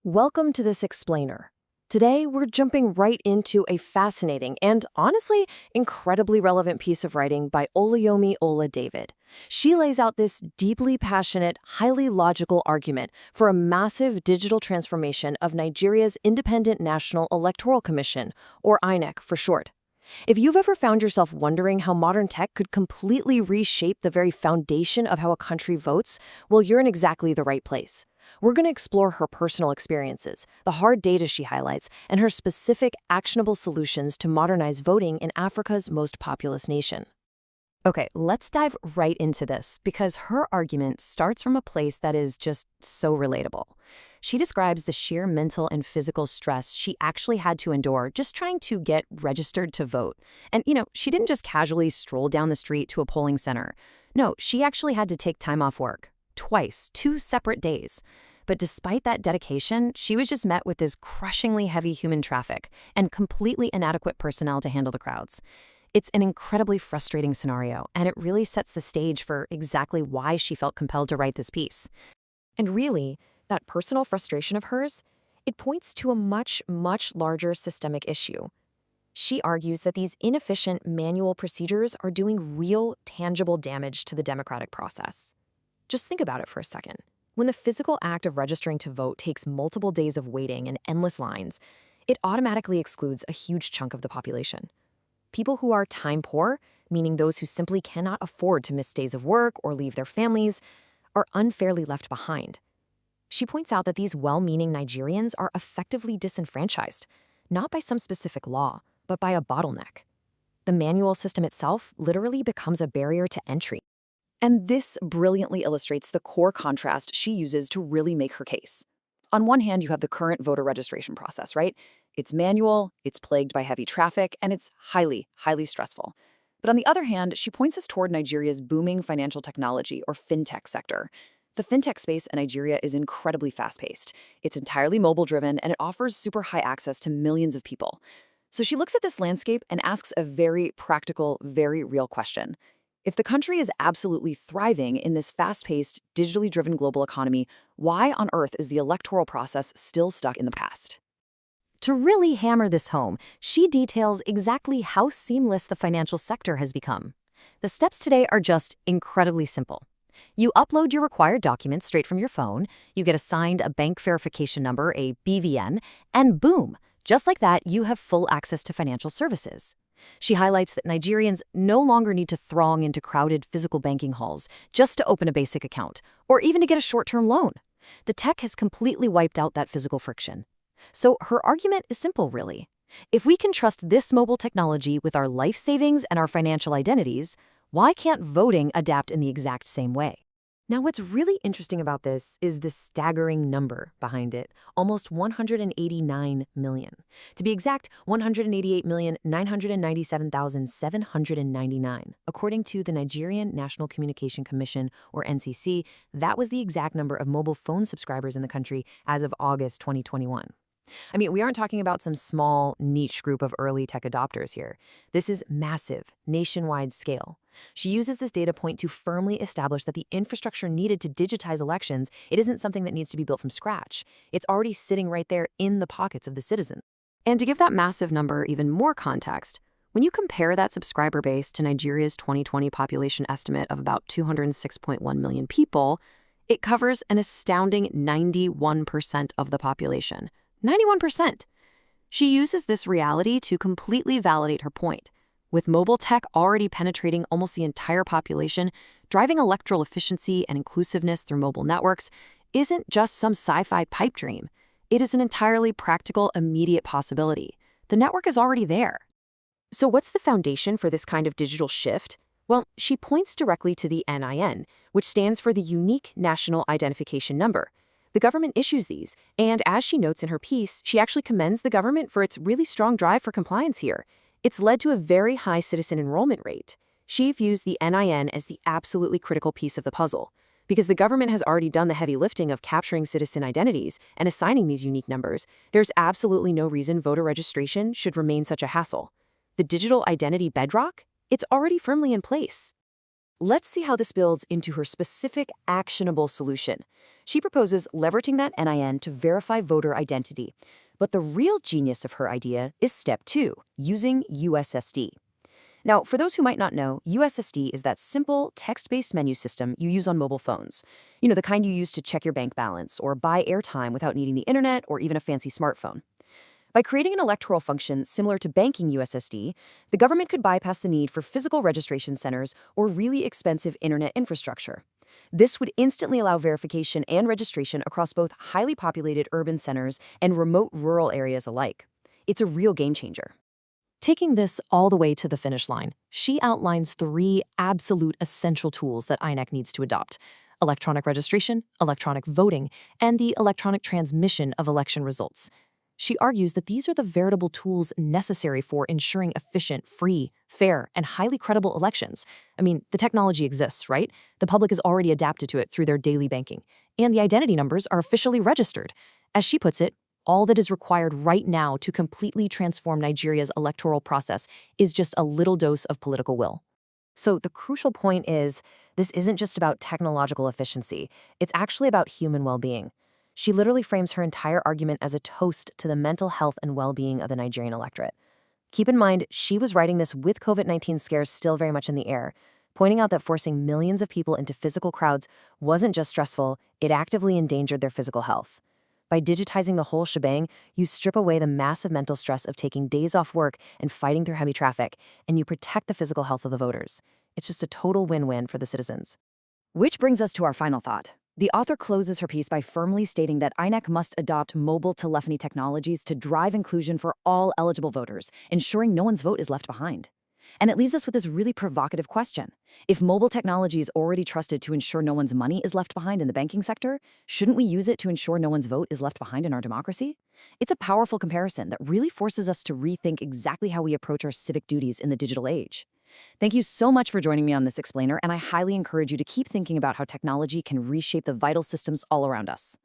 Welcome to this explainer. Today, we're jumping right into a fascinating and, honestly, incredibly relevant piece of writing by Oluyomi Ola David. She lays out this deeply passionate, highly logical argument for a massive digital transformation of Nigeria's Independent National Electoral Commission, or INEC for short. If you've ever found yourself wondering how modern tech could completely reshape the very foundation of how a country votes, well, you're in exactly the right place. We're going to explore her personal experiences, the hard data she highlights, and her specific, actionable solutions to modernize voting in Africa's most populous nation. Okay, let's dive right into this because her argument starts from a place that is just so relatable. She describes the sheer mental and physical stress she actually had to endure just trying to get registered to vote. And, she didn't just casually stroll down the street to a polling center. No, she actually had to take time off work. Twice, 2 separate days. But despite that dedication, she was just met with this crushingly heavy human traffic and completely inadequate personnel to handle the crowds. It's an incredibly frustrating scenario, and it really sets the stage for exactly why she felt compelled to write this piece. And really, that personal frustration of hers, it points to a much, much larger systemic issue. She argues that these inefficient manual procedures are doing real, tangible damage to the democratic process. Just think about it for a second. When the physical act of registering to vote takes multiple days of waiting and endless lines, it automatically excludes a huge chunk of the population. People who are time poor, meaning those who simply cannot afford to miss days of work or leave their families, are unfairly left behind. She points out that these well-meaning Nigerians are effectively disenfranchised, not by some specific law, but by a bottleneck. The manual system itself literally becomes a barrier to entry. And this brilliantly illustrates the core contrast she uses to really make her case. On one hand, you have the current voter registration process, right? It's manual, it's plagued by heavy traffic, and it's highly, highly stressful. But on the other hand, she points us toward Nigeria's booming financial technology or fintech sector. The fintech space in Nigeria is incredibly fast-paced. It's entirely mobile-driven, and it offers super high access to millions of people. So she looks at this landscape and asks a very practical, very real question. If the country is absolutely thriving in this fast-paced, digitally driven global economy, why on earth is the electoral process still stuck in the past? To really hammer this home, she details exactly how seamless the financial sector has become. The steps today are just incredibly simple. You upload your required documents straight from your phone, you get assigned a bank verification number, a BVN, and boom, just like that, you have full access to financial services. She highlights that Nigerians no longer need to throng into crowded physical banking halls just to open a basic account, or even to get a short-term loan. The tech has completely wiped out that physical friction. So her argument is simple, really. If we can trust this mobile technology with our life savings and our financial identities, why can't voting adapt in the exact same way? Now, what's really interesting about this is the staggering number behind it, almost 189 million. To be exact, 188,997,799. According to the Nigerian National Communication Commission, or NCC, that was the exact number of mobile phone subscribers in the country as of August 2021. I mean, we aren't talking about some small, niche group of early tech adopters here. This is massive, nationwide scale. She uses this data point to firmly establish that the infrastructure needed to digitize elections, it isn't something that needs to be built from scratch. It's already sitting right there in the pockets of the citizens. And to give that massive number even more context, when you compare that subscriber base to Nigeria's 2020 population estimate of about 206.1 million people, it covers an astounding 91% of the population. 91%. She uses this reality to completely validate her point. With mobile tech already penetrating almost the entire population, driving electoral efficiency and inclusiveness through mobile networks isn't just some sci-fi pipe dream. It is an entirely practical, immediate possibility. The network is already there. So what's the foundation for this kind of digital shift? Well, she points directly to the NIN, which stands for the Unique National Identification Number. The government issues these, and as she notes in her piece, she actually commends the government for its really strong drive for compliance here. It's led to a very high citizen enrollment rate. She views the NIN as the absolutely critical piece of the puzzle, because the government has already done the heavy lifting of capturing citizen identities and assigning these unique numbers. There's absolutely no reason voter registration should remain such a hassle. The digital identity bedrock? It's already firmly in place. Let's see how this builds into her specific, actionable solution. She proposes leveraging that NIN to verify voter identity. But the real genius of her idea is step 2, using USSD. Now, for those who might not know, USSD is that simple, text-based menu system you use on mobile phones. You know, the kind you use to check your bank balance or buy airtime without needing the internet or even a fancy smartphone. By creating an electoral function similar to banking USSD, the government could bypass the need for physical registration centers or really expensive internet infrastructure. This would instantly allow verification and registration across both highly populated urban centers and remote rural areas alike. It's a real game changer. Taking this all the way to the finish line, she outlines 3 absolute essential tools that INEC needs to adopt: electronic registration, electronic voting, and the electronic transmission of election results. She argues that these are the veritable tools necessary for ensuring efficient, free, fair, and highly credible elections. I mean, the technology exists, right? The public is already adapted to it through their daily banking, and the identity numbers are officially registered. As she puts it, all that is required right now to completely transform Nigeria's electoral process is just a little dose of political will. So the crucial point is, this isn't just about technological efficiency, it's actually about human well-being. She literally frames her entire argument as a toast to the mental health and well-being of the Nigerian electorate. Keep in mind, she was writing this with COVID-19 scares still very much in the air, pointing out that forcing millions of people into physical crowds wasn't just stressful, it actively endangered their physical health. By digitizing the whole shebang, you strip away the massive mental stress of taking days off work and fighting through heavy traffic, and you protect the physical health of the voters. It's just a total win-win for the citizens. Which brings us to our final thought. The author closes her piece by firmly stating that INEC must adopt mobile telephony technologies to drive inclusion for all eligible voters, ensuring no one's vote is left behind. And it leaves us with this really provocative question. If mobile technology is already trusted to ensure no one's money is left behind in the banking sector, shouldn't we use it to ensure no one's vote is left behind in our democracy? It's a powerful comparison that really forces us to rethink exactly how we approach our civic duties in the digital age. Thank you so much for joining me on this explainer, and I highly encourage you to keep thinking about how technology can reshape the vital systems all around us.